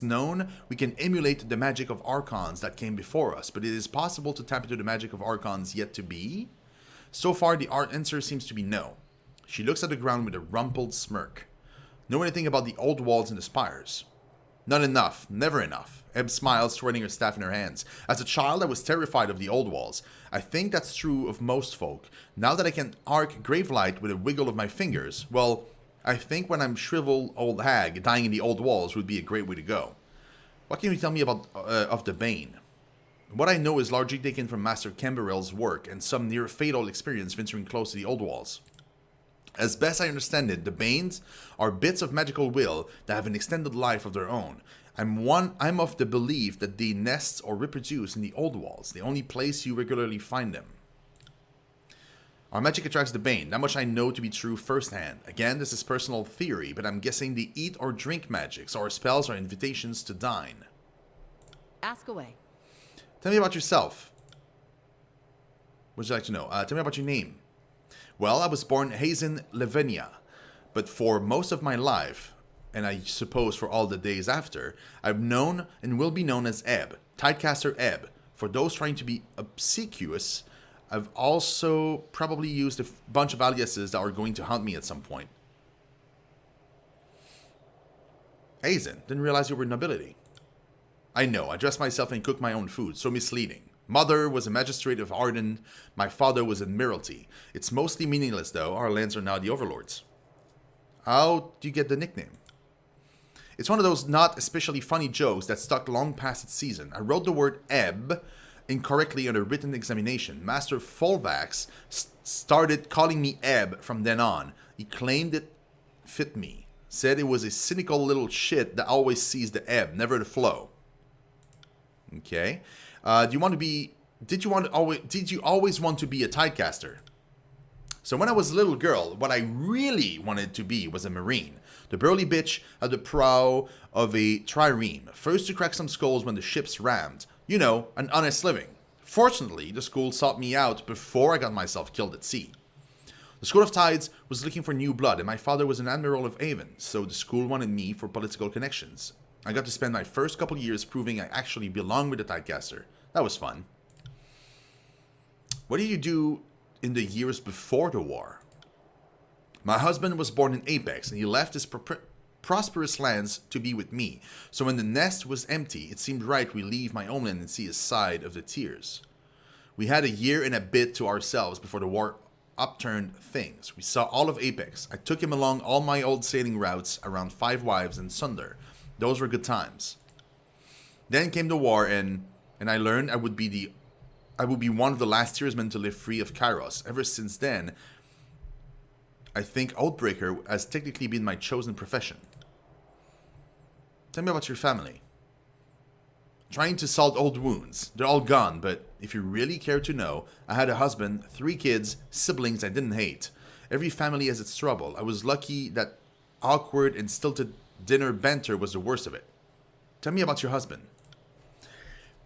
known we can emulate the magic of archons that came before us, but it is possible to tap into the magic of archons yet to be? So far, the answer seems to be no. She looks at the ground with a rumpled smirk. Know anything about the old walls and the spires? Not enough, never enough. Ebb smiles, twirling her staff in her hands. As a child, I was terrified of the old walls. I think that's true of most folk. Now that I can arc gravelight with a wiggle of my fingers, well, I think when I'm shriveled old hag, dying in the old walls would be a great way to go. What can you tell me about of the Bane? What I know is largely taken from Master Camberell's work and some near-fatal experience venturing close to the old walls. As best I understand it, the Banes are bits of magical will that have an extended life of their own. I'm of the belief that they nest or reproduce in the old walls, the only place you regularly find them. Our magic attracts the Bane. That much I know to be true firsthand. Again, this is personal theory, but I'm guessing they eat or drink magics, or spells are invitations to dine. Ask away. Tell me about yourself. What would you like to know? Tell me about your name. Well, I was born Hazen Lavinia, but for most of my life, and I suppose for all the days after, I've known and will be known as Ebb, Tidecaster Ebb. For those trying to be obsequious, I've also probably used a bunch of aliases that are going to haunt me at some point. Hazen, didn't realize you were nobility. I know, I dress myself and cook my own food, so misleading. Mother was a magistrate of Arden, my father was Admiralty. It's mostly meaningless though, our lands are now the overlords. How do you get the nickname? It's one of those not especially funny jokes that stuck long past its season. I wrote the word ebb incorrectly on a written examination. Master Folvax started calling me Ebb from then on. He claimed it fit me. Said it was a cynical little shit that always sees the ebb, never the flow. Okay. Did you always want to be a tidecaster? So when I was a little girl, what I really wanted to be was a marine. The burly bitch at the prow of a trireme. First to crack some skulls when the ships rammed. You know, an honest living. Fortunately, the school sought me out before I got myself killed at sea. The School of Tides was looking for new blood, and my father was an admiral of Avon, so the school wanted me for political connections. I got to spend my first couple years proving I actually belong with the Tidecaster. That was fun. What did you do in the years before the war? My husband was born in Apex, and he left his prosperous lands to be with me. So when the nest was empty, it seemed right we leave my homeland and see his side of the tears. We had a year and a bit to ourselves before the war upturned things. We saw all of Apex. I took him along all my old sailing routes around Five Wives and Sunder. Those were good times. Then came the war, and I learned I would be one of the last steersmen to live free of Kairos. Ever since then, I think Oathbreaker has technically been my chosen profession. Tell me about your family. Trying to salt old wounds. They're all gone, but if you really care to know, I had a husband, 3 kids, siblings I didn't hate. Every family has its trouble. I was lucky that awkward and stilted dinner banter was the worst of it. Tell me about your husband.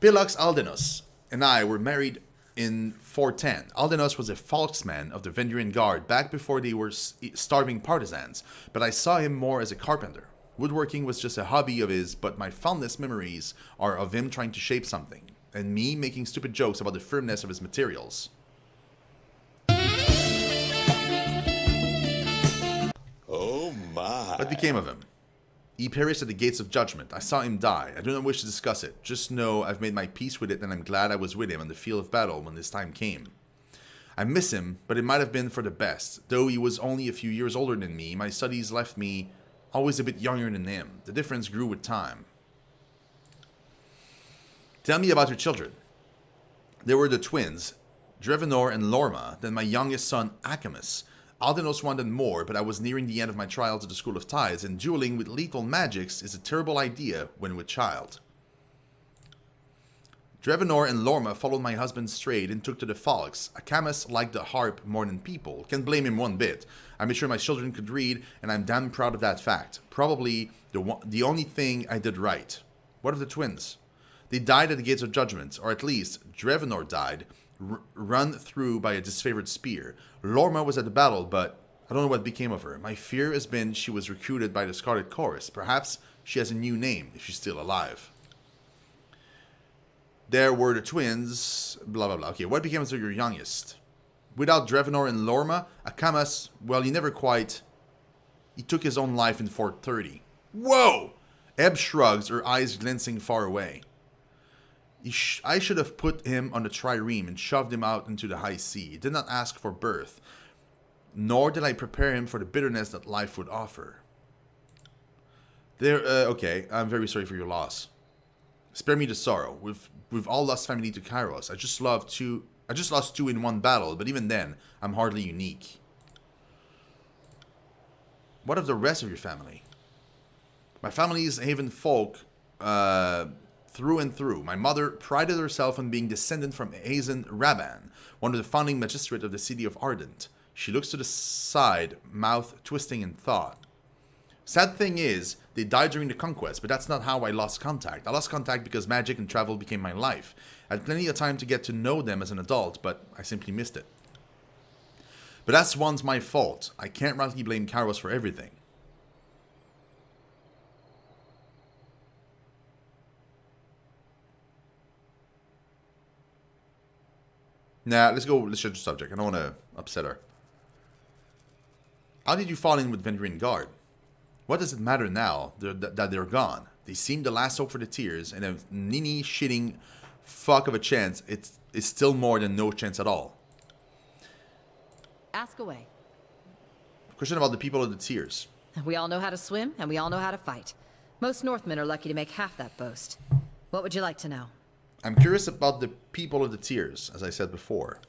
Pilux Aldenos and I were married in 410. Aldenos was a Falksman of the Vendrian Guard back before they were starving partisans, but I saw him more as a carpenter. Woodworking was just a hobby of his, but my fondest memories are of him trying to shape something, and me making stupid jokes about the firmness of his materials. Oh my. What became of him? He perished at the gates of judgment. I saw him die. I do not wish to discuss it. Just know I've made my peace with it, and I'm glad I was with him on the field of battle when this time came. I miss him, but it might have been for the best. Though he was only a few years older than me, my studies left me always a bit younger than him. The difference grew with time. Tell me about your children. There were the twins, Drevenor and Lorma, then my youngest son, Akamus. Aldenos wanted more, but I was nearing the end of my trials at the School of Tides, and dueling with lethal magics is a terrible idea when with child. Drevenor and Lorma followed my husband's trade and took to the Falks. Akamus liked the harp more than people. Can't blame him one bit. I made sure my children could read, and I'm damn proud of that fact. Probably the only thing I did right. What of the twins? They died at the gates of judgment, or at least Drevenor died, run through by a disfavored spear. Lorma was at the battle, but I don't know what became of her. My fear has been she was recruited by the Scarlet Chorus. Perhaps she has a new name, if she's still alive. There were the twins, blah blah blah. Okay, what became of your youngest? Without Drevenor and Lorma, Akamas, well, he never quite... He took his own life in 430. Whoa! Ebb shrugs, her eyes glancing far away. I should have put him on the trireme and shoved him out into the high sea. He did not ask for birth, nor did I prepare him for the bitterness that life would offer. Okay, I'm very sorry for your loss. Spare me the sorrow. We've all lost family to Kairos. I just lost two in one battle, but even then, I'm hardly unique. What of the rest of your family? My family is Haven folk, through and through. My mother prided herself on being descendant from Hazen Raban, one of the founding magistrate of the city of Ardent. She looks to the side, mouth twisting in thought. Sad thing is, they died during the conquest, but that's not how I lost contact. I lost contact because magic and travel became my life. I had plenty of time to get to know them as an adult, but I simply missed it. But that's one's my fault. I can't rightly blame Kairos for everything. Nah, let's change the subject. I don't want to upset her. How did you fall in with Vendrian Guard? What does it matter now that they're gone? They seem the last hope for the Tears, and a ninny shitting fuck of a chance, it's still more than no chance at all. Ask away. Question about the people of the Tears. We all know how to swim, and we all know how to fight. Most Northmen are lucky to make half that boast. What would you like to know? I'm curious about the people of the Tears, as I said before.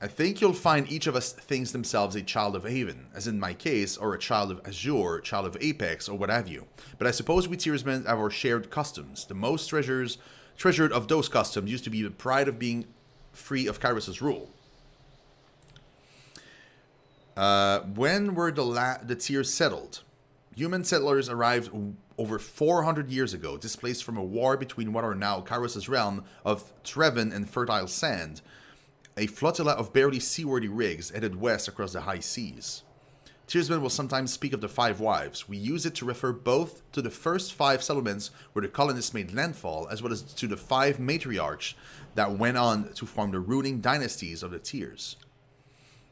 I think you'll find each of us thinks themselves a child of Haven, as in my case, or a child of Azure, child of Apex, or what have you. But I suppose we Tearsmen have our shared customs. The most treasured of those customs used to be the pride of being free of Kairos' rule. When were the Tears settled? Human settlers arrived over 400 years ago, displaced from a war between what are now Kairos' realm of Treven and Fertile Sand. A flotilla of barely seaworthy rigs headed west across the high seas. Tearsmen will sometimes speak of the Five Wives. We use it to refer both to the first 5 settlements where the colonists made landfall, as well as to the 5 matriarchs that went on to form the ruling dynasties of the Tears.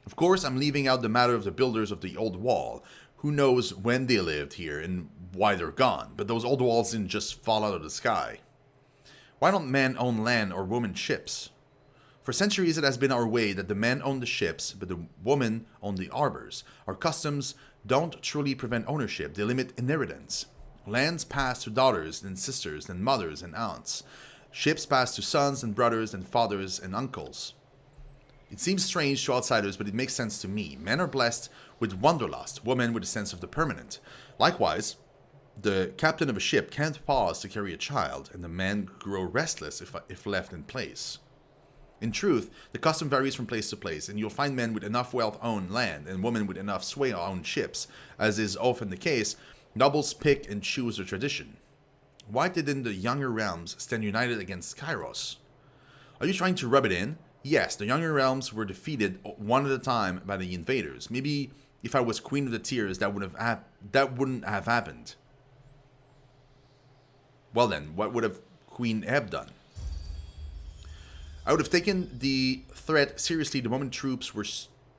Of course, I'm leaving out the matter of the builders of the old wall. Who knows when they lived here and why they're gone, but those old walls didn't just fall out of the sky. Why don't men own land or women ships? For centuries it has been our way that the men own the ships, but the women own the arbors. Our customs don't truly prevent ownership, they limit inheritance. Lands pass to daughters, then sisters, then mothers and aunts. Ships pass to sons and brothers and fathers and uncles. It seems strange to outsiders, but it makes sense to me. Men are blessed with wanderlust, women with a sense of the permanent. Likewise, the captain of a ship can't pause to carry a child, and the men grow restless if left in place. In truth, the custom varies from place to place, and you'll find men with enough wealth own land, and women with enough sway own ships. As is often the case, nobles pick and choose their tradition. Why didn't the younger realms stand united against Kairos? Are you trying to rub it in? Yes, the younger realms were defeated one at a time by the invaders. Maybe if I was Queen of the Tears, that wouldn't have happened. Well then, what would have Queen Ebb done? I would have taken the threat seriously the moment troops were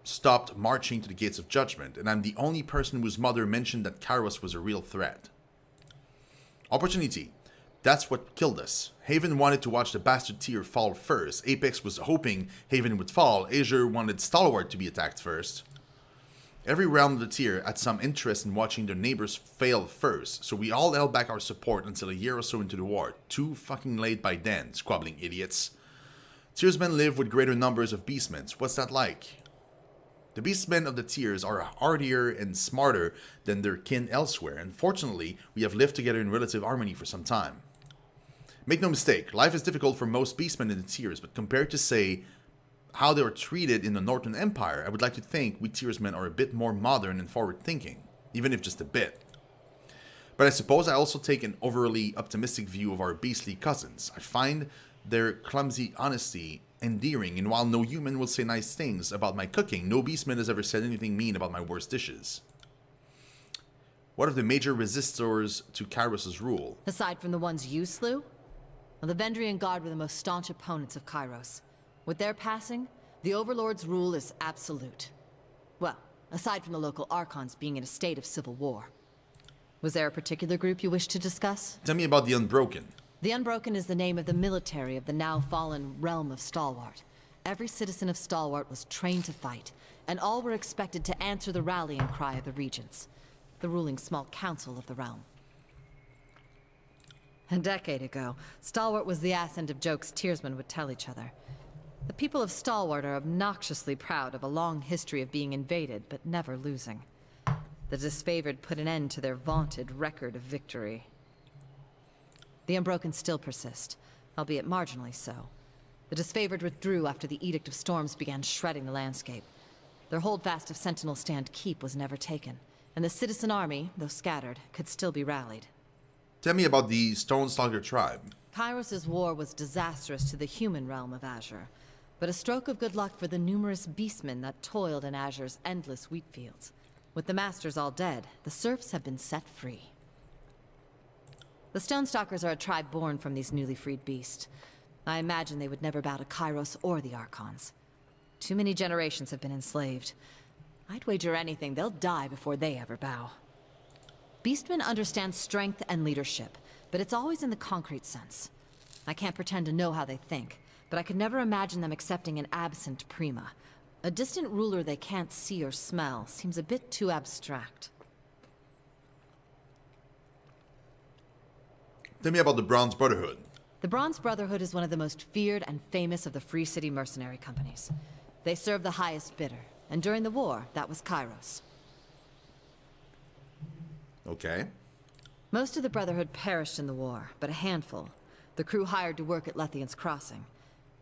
stopped marching to the gates of judgment, and I'm the only person whose mother mentioned that Kairos was a real threat. Opportunity. That's what killed us. Haven wanted to watch the bastard tier fall first. Apex was hoping Haven would fall. Azure wanted Stalwart to be attacked first. Every realm of the tier had some interest in watching their neighbors fail first, so we all held back our support until a year or so into the war. Too fucking late by then, squabbling idiots. Tearsmen live with greater numbers of beastmen. What's that like? The beastmen of the Tears are hardier and smarter than their kin elsewhere, and fortunately, we have lived together in relative harmony for some time. Make no mistake, life is difficult for most beastmen in the Tears, but compared to, say, how they are treated in the Northern Empire, I would like to think we Tearsmen are a bit more modern and forward-thinking, even if just a bit. But I suppose I also take an overly optimistic view of our beastly cousins. I find their clumsy honesty endearing, and while no human will say nice things about my cooking, no beastman has ever said anything mean about my worst dishes. What are the major resistors to Kairos' rule? Aside from the ones you slew, well, the Vendrian Guard were the most staunch opponents of Kairos. With their passing, the Overlord's rule is absolute. Well, aside from the local Archons being in a state of civil war. Was there a particular group you wish to discuss? Tell me about the Unbroken. The Unbroken is the name of the military of the now fallen realm of Stalwart. Every citizen of Stalwart was trained to fight, and all were expected to answer the rallying cry of the Regents, the ruling small council of the realm. A decade ago, Stalwart was the ass end of jokes Tearsmen would tell each other. The people of Stalwart are obnoxiously proud of a long history of being invaded, but never losing. The disfavored put an end to their vaunted record of victory. The Unbroken still persist, albeit marginally so. The disfavored withdrew after the Edict of Storms began shredding the landscape. Their holdfast of Sentinel Stand Keep was never taken, and the citizen army, though scattered, could still be rallied. Tell me about the Stonestalker tribe. Kairos' war was disastrous to the human realm of Azure, but a stroke of good luck for the numerous beastmen that toiled in Azure's endless wheat fields. With the Masters all dead, the serfs have been set free. The Stonestalkers are a tribe born from these newly freed beasts. I imagine they would never bow to Kairos or the Archons. Too many generations have been enslaved. I'd wager anything they'll die before they ever bow. Beastmen understand strength and leadership, but it's always in the concrete sense. I can't pretend to know how they think, but I could never imagine them accepting an absent Prima. A distant ruler they can't see or smell seems a bit too abstract. Tell me about the Bronze Brotherhood. The Bronze Brotherhood is one of the most feared and famous of the Free City mercenary companies. They serve the highest bidder, and during the war, that was Kairos. Okay. Most of the Brotherhood perished in the war, but a handful. The crew hired to work at Lethian's Crossing.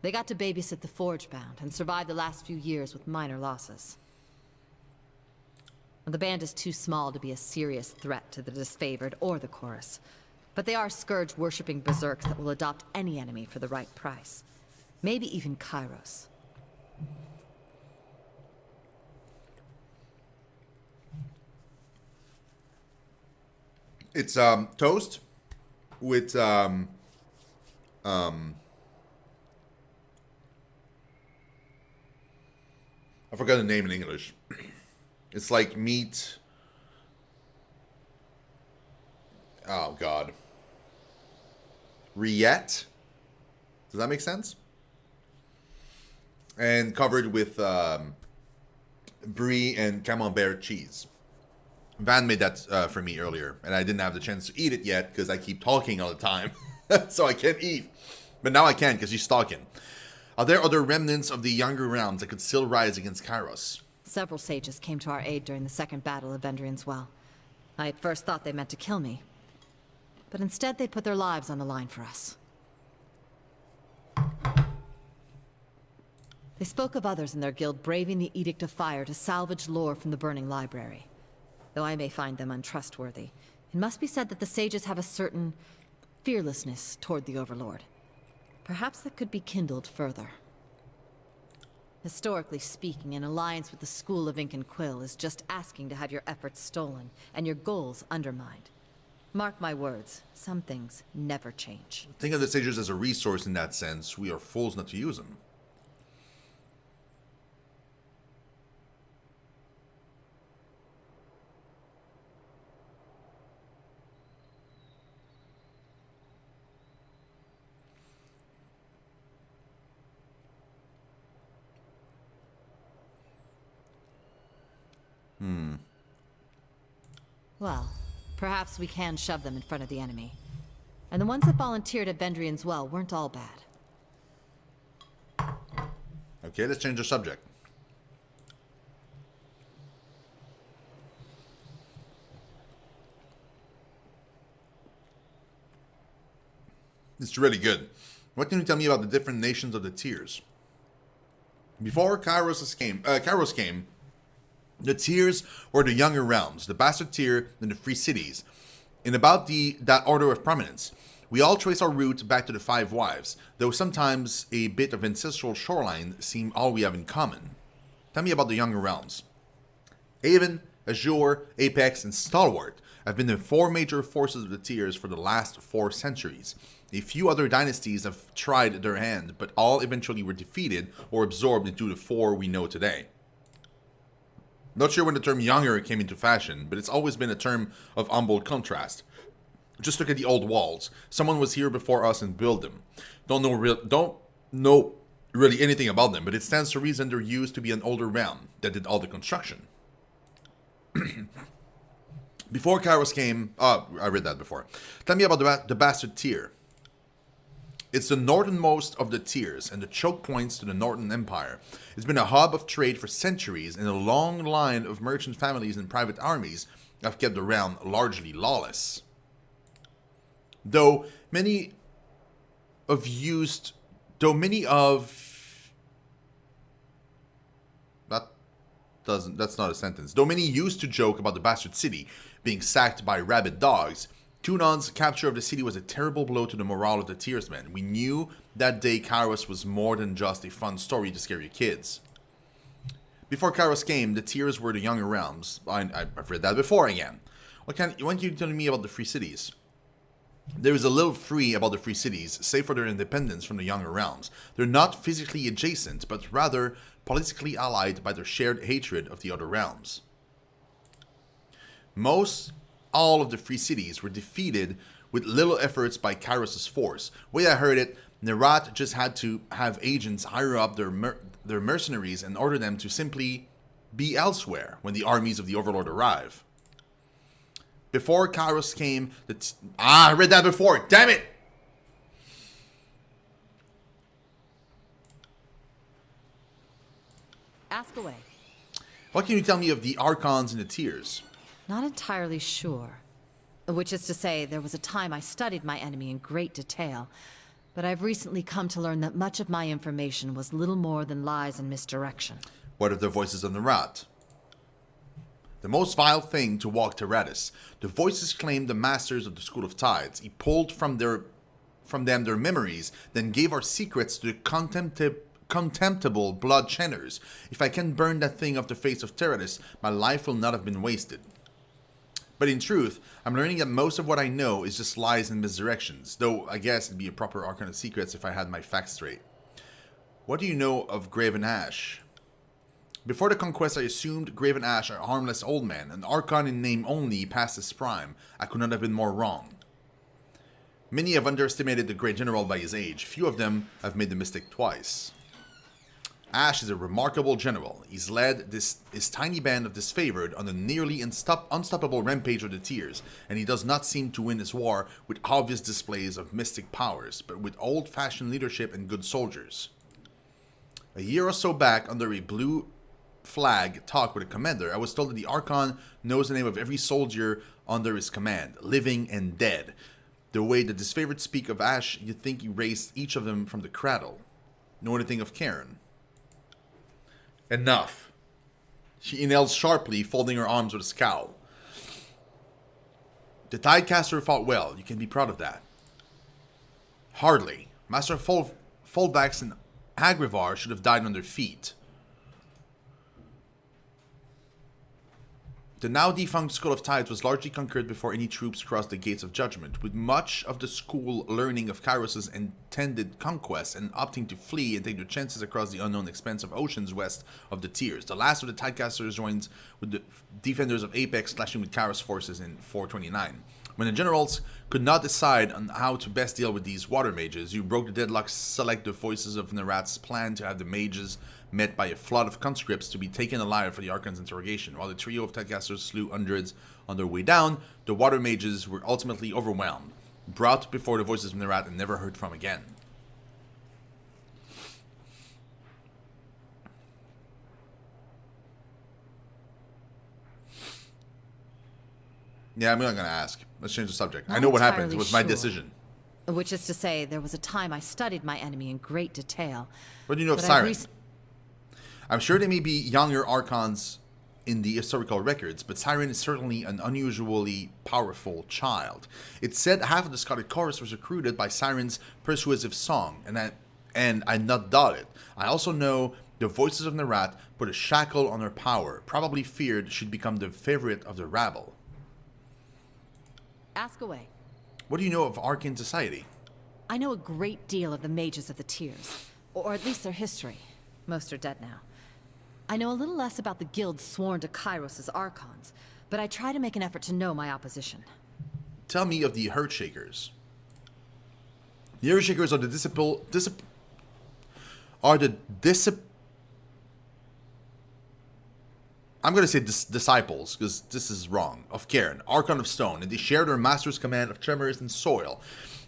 They got to babysit the Forge-bound and survived the last few years with minor losses. The band is too small to be a serious threat to the disfavored or the Chorus, but they are scourge-worshipping berserks that will adopt any enemy for the right price. Maybe even Kairos. It's toast with I forgot the name in English. It's like meat. Oh God. Rillette. Does that make sense? And covered with brie and camembert cheese. Van made that for me earlier, and I didn't have the chance to eat it yet because I keep talking all the time, so I can't eat. But now I can because she's talking. Are there other remnants of the younger realms that could still rise against Kairos? Several sages came to our aid during the Second Battle of Vendrian's Well. I at first thought they meant to kill me, but instead they put their lives on the line for us. They spoke of others in their guild braving the Edict of Fire to salvage lore from the burning library. Though I may find them untrustworthy, it must be said that the sages have a certain fearlessness toward the Overlord. Perhaps that could be kindled further. Historically speaking, an alliance with the School of Ink and Quill is just asking to have your efforts stolen and your goals undermined. Mark my words, some things never change. Think of the sages as a resource in that sense. We are fools not to use them. Well, perhaps we can shove them in front of the enemy. And the ones that volunteered at Vendrian's Well weren't all bad. Okay, let's change the subject. It's really good. What can you tell me about the different nations of the tiers? Before Kairos came, the tiers were the younger realms, the bastard tier, and the free cities. In about that order of prominence, we all trace our route back to the Five Wives, though sometimes a bit of ancestral shoreline seem all we have in common. Tell me about the younger realms. Haven, Azure, Apex, and Stalwart have been the four major forces of the Tears for the last 4 centuries. A few other dynasties have tried their hand, but all eventually were defeated or absorbed into the 4 we know today. Not sure when the term younger came into fashion, but it's always been a term of humble contrast. Just look at the old walls. Someone was here before us and built them. Don't know really anything about them, but it stands to reason there used to be an older realm that did all the construction. Before Kairos came... Oh, I read that before. Tell me about the Bastard Tier. It's the northernmost of the tiers and the choke points to the Northern Empire. It's been a hub of trade for centuries, and a long line of merchant families and private armies have kept the realm largely lawless. Though many of that's not a sentence. Though many used to joke about the Bastard City being sacked by rabid dogs, Tunon's capture of the city was a terrible blow to the morale of the Tearsmen. We knew that day Kairos was more than just a fun story to scare your kids. Before Kairos came, the Tears were the younger realms. I've read that before again. What can you tell me about the Free Cities? There is a little free about the Free Cities, save for their independence from the younger realms. They're not physically adjacent, but rather politically allied by their shared hatred of the other realms. All of the Free Cities were defeated with little efforts by Kairos' force. Way I heard it, Nerat just had to have agents hire up their mercenaries and order them to simply be elsewhere when the armies of the Overlord arrive. Before Kairos came, I read that before, damn it! Ask away. What can you tell me of the Archons and the Tears? Not entirely sure. Which is to say, there was a time I studied my enemy in great detail, but I've recently come to learn that much of my information was little more than lies and misdirection. What of the voices of the Rat? The most vile thing to walk Teratus. The voices claimed the masters of the School of Tides. He pulled from them their memories, then gave our secrets to the contemptible blood channers. If I can burn that thing off the face of Teratus, my life will not have been wasted. But in truth, I'm learning that most of what I know is just lies and misdirections, though I guess it'd be a proper Arcana of Secrets if I had my facts straight. What do you know of Graven Ash? Before the conquest, I assumed Graven Ash a harmless old man, an Archon in name only past his prime. I could not have been more wrong. Many have underestimated the Great General by his age. Few of them have made the mistake twice. Ash is a remarkable general. He's led his tiny band of disfavored on a nearly unstoppable rampage of the Tears, and he does not seem to win his war with obvious displays of mystic powers, but with old-fashioned leadership and good soldiers. A year or so back, under a blue flag talk with a commander, I was told that the Archon knows the name of every soldier under his command, living and dead. The way the disfavored speak of Ash, you'd think he raised each of them from the cradle. Know anything of Karen? Enough. She inhaled sharply, folding her arms with a scowl. The Tidecaster fought well. You can be proud of that. Hardly. Master Folvax and Agrivar should have died on their feet. The now defunct School of Tides was largely conquered before any troops crossed the gates of judgment, with much of the school learning of Kairos' intended conquest and opting to flee and take their chances across the unknown expanse of oceans west of the Tears. The last of the Tidecasters joined with the defenders of Apex, clashing with Kairos forces in 429. When the generals could not decide on how to best deal with these water mages, you broke the deadlock, select the voices of Nerat's plan to have the mages met by a flood of conscripts to be taken alive for the Archon's interrogation. While the trio of Tidecasters slew hundreds on their way down, the water mages were ultimately overwhelmed, brought before the voices of Nerat, and never heard from again. Yeah, I'm not going to ask. Let's change the subject. I know what happened. It was my decision. Which is to say, there was a time I studied my enemy in great detail. What do you know of Siren? I'm sure there may be younger Archons in the historical records, but Siren is certainly an unusually powerful child. It's said half of the Scottish chorus was recruited by Siren's persuasive song, and I not doubt it. I also know the voices of Nerat put a shackle on her power, probably feared she'd become the favorite of the rabble. Ask away. What do you know of Arcane Society? I know a great deal of the mages of the Tears, or at least their history. Most are dead now. I know a little less about the guilds sworn to Kairos' Archons, but I try to make an effort to know my opposition. Tell me of the Earthshakers. The Earthshakers are the I'm going to say disciples, because this is wrong, of Cairn, Archon of Stone, and they share their master's command of tremors and soil.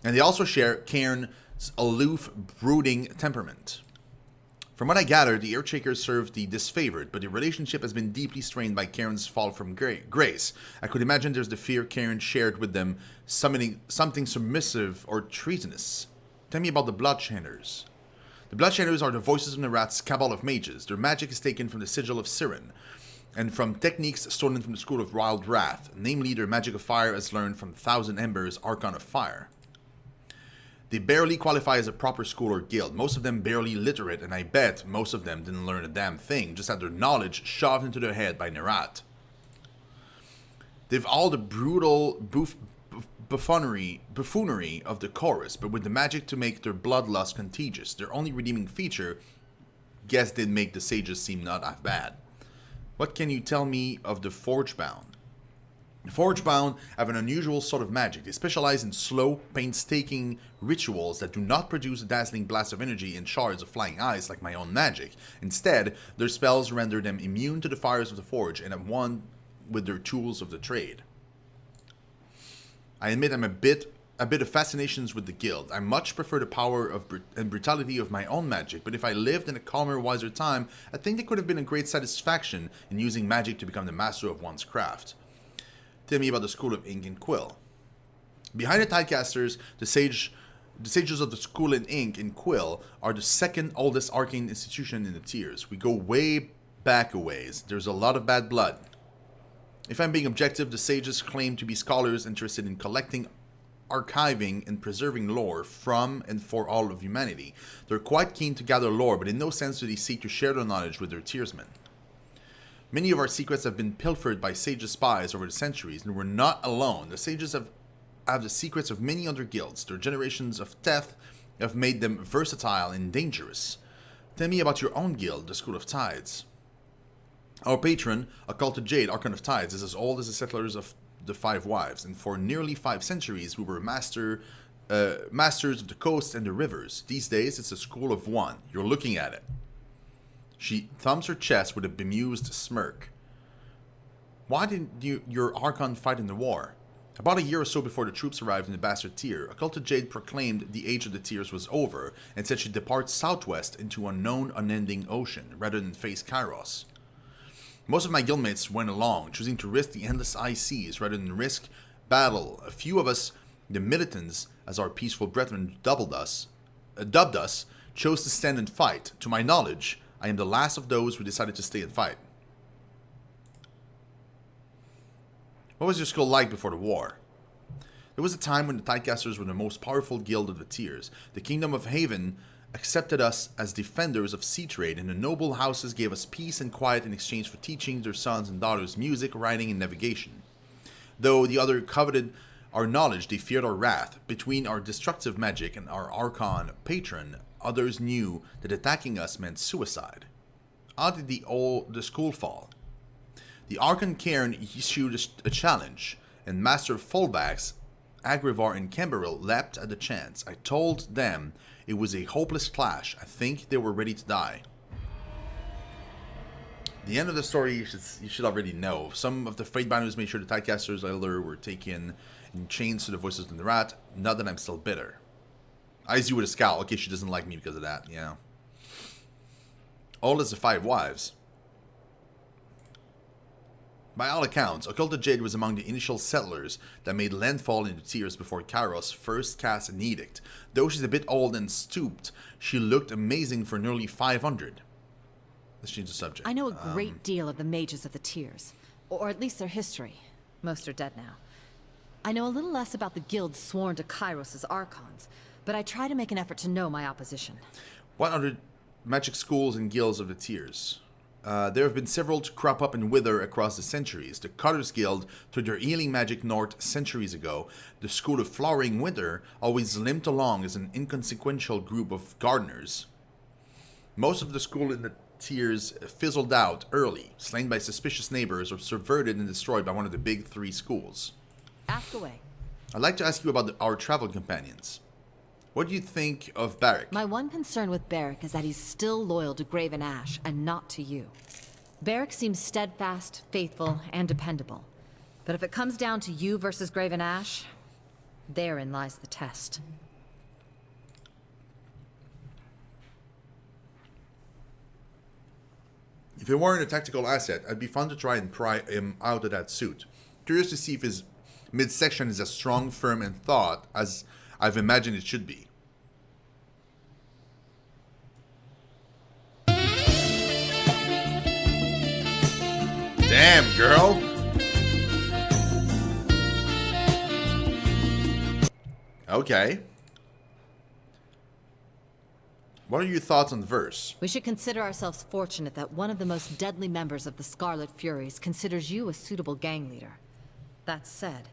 And they also share Cairn's aloof, brooding temperament. From what I gather, the Earthshakers serve the disfavored, but the relationship has been deeply strained by Cairn's fall from grace. I could imagine there's the fear Cairn shared with them, summoning something submissive or treasonous. Tell me about the Bloodshaders. The Bloodshaders are the voices of the Rat's cabal of mages. Their magic is taken from the sigil of Siren, and from techniques stolen from the school of Wild Wrath, namely their magic of fire as learned from Thousand Embers' Archon of Fire. They barely qualify as a proper school or guild, most of them barely literate, and I bet most of them didn't learn a damn thing, just had their knowledge shoved into their head by Nerat. They've all the brutal buffoonery of the chorus, but with the magic to make their bloodlust contagious. Their only redeeming feature, guess they'd make the sages seem not half bad. What can you tell me of the Forgebound? The Forgebound have an unusual sort of magic. They specialize in slow, painstaking rituals that do not produce a dazzling blast of energy and shards of flying ice like my own magic. Instead, their spells render them immune to the fires of the forge and at one with their tools of the trade. I admit I'm a bit of fascinations with the guild. I much prefer the power of and brutality of my own magic, but if I lived in a calmer, wiser time, I think there could have been a great satisfaction in using magic to become the master of one's craft. Tell me about the School of Ink and Quill. Behind the Tidecasters, the sages of the School in Ink and Quill are the second oldest arcane institution in the Tiers. We go way back a ways. There's a lot of bad blood. If I'm being objective, the sages claim to be scholars interested in collecting, archiving, and preserving lore from and for all of humanity. They're quite keen to gather lore, but in no sense do they seek to share their knowledge with their Tiersmen. Many of our secrets have been pilfered by Sage spies over the centuries, and we're not alone. The Sages have the secrets of many other guilds. Their generations of theft have made them versatile and dangerous. Tell me about your own guild, the School of Tides. Our patron, Occulted Jade, Archon of Tides, is as old as the settlers of the Five Wives, and for nearly 5 centuries we were masters of the coast and the rivers. These days it's a school of one. You're looking at it. She thumbs her chest with a bemused smirk. Why didn't your Archon fight in the war? About a year or so before the troops arrived in the Bastard Tier, Occulted Jade proclaimed the age of the Tiers was over and said she'd depart southwest into unknown, unending ocean rather than face Kairos. Most of my guildmates went along, choosing to risk the endless ice seas rather than risk battle. A few of us, the militants, as our peaceful brethren dubbed us, chose to stand and fight. To my knowledge, I am the last of those who decided to stay and fight. What was your school like before the war? There was a time when the Tidecasters were the most powerful guild of the Tiers. The Kingdom of Haven accepted us as defenders of sea trade, and the noble houses gave us peace and quiet in exchange for teaching their sons and daughters music, writing, and navigation. Though the other coveted our knowledge, they feared our wrath. Between our destructive magic and our Archon patron, others knew that attacking us meant suicide. How did the school fall? The Archon Cairn issued a challenge, and Master Fullbacks, Agrivar, and Camberil leapt at the chance. I told them it was a hopeless clash. I think they were ready to die. The end of the story you should already know. Some of the Fatebinders made sure the Tidecasters Elder were taken in chains to the voices of the rat. Not that I'm still bitter. Eyes you with a scowl. Okay, she doesn't like me because of that, yeah. All as the Five Wives. By all accounts, Occulted Jade was among the initial settlers that made landfall in the Tiers before Kairos first cast an edict. Though she's a bit old and stooped, she looked amazing for nearly 500. Let's change the subject. I know a great deal of the mages of the Tiers, or at least their history. Most are dead now. I know a little less about the guilds sworn to Kairos' Archons, but I try to make an effort to know my opposition. What other magic schools and guilds of the Tiers? There have been several to crop up and wither across the centuries. The Cutter's Guild threw their healing magic north centuries ago. The School of Flowering Winter always limped along as an inconsequential group of gardeners. Most of the school in the tiers fizzled out early, slain by suspicious neighbors or subverted and destroyed by one of the big three schools. Ask away. I'd like to ask you about our travel companions. What do you think of Barrick? My one concern with Barrick is that he's still loyal to Graven Ash and not to you. Barrick seems steadfast, faithful, and dependable. But if it comes down to you versus Graven Ash, therein lies the test. If it weren't a tactical asset, I'd be fun to try and pry him out of that suit. Curious to see if his midsection is as strong, firm, and thought as I've imagined it should be. Damn, girl! Okay. What are your thoughts on the verse? We should consider ourselves fortunate that one of the most deadly members of the Scarlet Furies considers you a suitable gang leader. That said,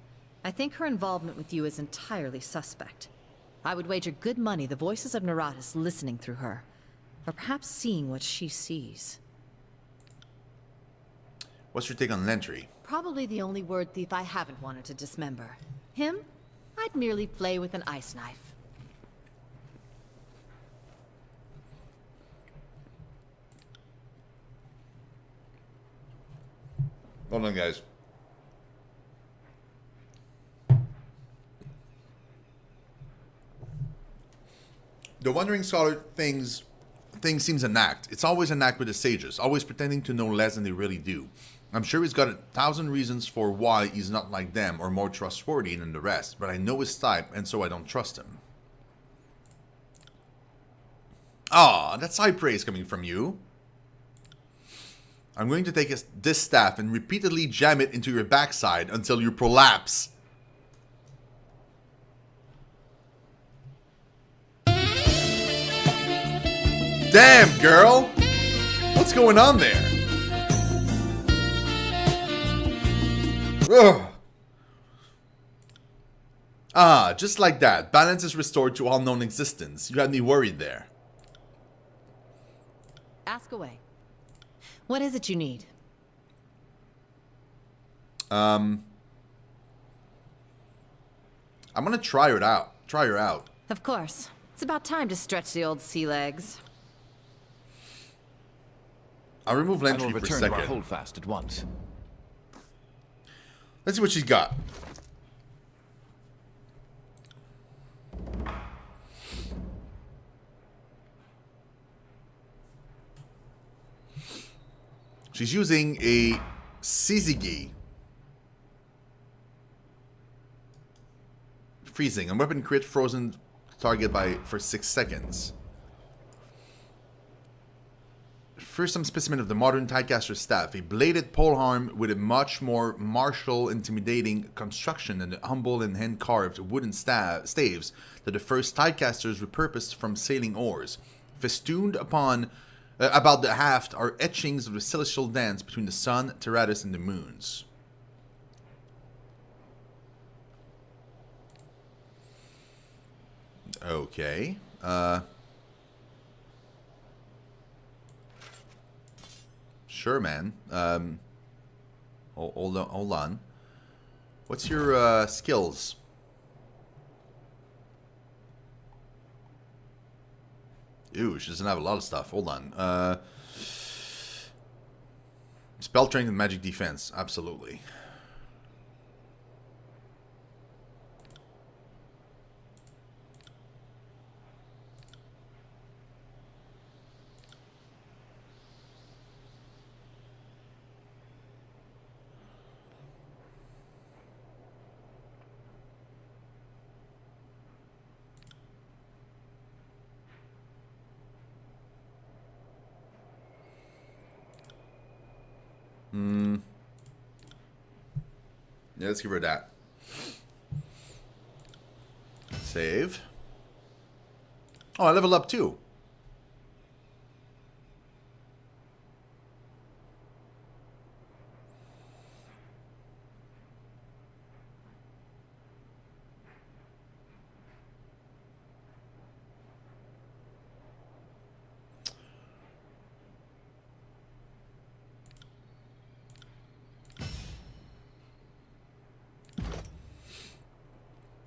I think her involvement with you is entirely suspect. I would wager good money the voices of Naratis listening through her, or perhaps seeing what she sees. What's your take on Lentry? Probably the only word thief I haven't wanted to dismember. Him? I'd merely flay with an ice knife. Hold on, guys. The Wandering Scholar thing seems an act. It's always an act with the sages, always pretending to know less than they really do. I'm sure he's got 1,000 reasons for why he's not like them or more trustworthy than the rest, but I know his type, and so I don't trust him. Ah, that's high praise coming from you. I'm going to take this staff and repeatedly jam it into your backside until you prolapse. Damn, girl! What's going on there? Ugh. Ah, just like that. Balance is restored to all known existence. You had me worried there. Ask away. What is it you need? I'm gonna try her out. Try her out. Of course. It's about time to stretch the old sea legs. I'll remove I will Lentry for a return to our second. holdfast at once. Let's see what she's got. She's using a Sizigi. Freezing. A weapon crit frozen target for 6 seconds. First, some specimen of the modern Tidecaster staff. A bladed polearm with a much more martial, intimidating construction than the humble and hand-carved wooden staves that the first Tidecasters repurposed from sailing oars. Festooned upon about the haft are etchings of the celestial dance between the sun, Tyranny, and the moons. Okay. Sure, man. Hold on. What's your skills? Ew, she doesn't have a lot of stuff. Hold on. Spell trained and magic defense. Absolutely. Yeah, let's give her that. Save. Oh, I leveled up too.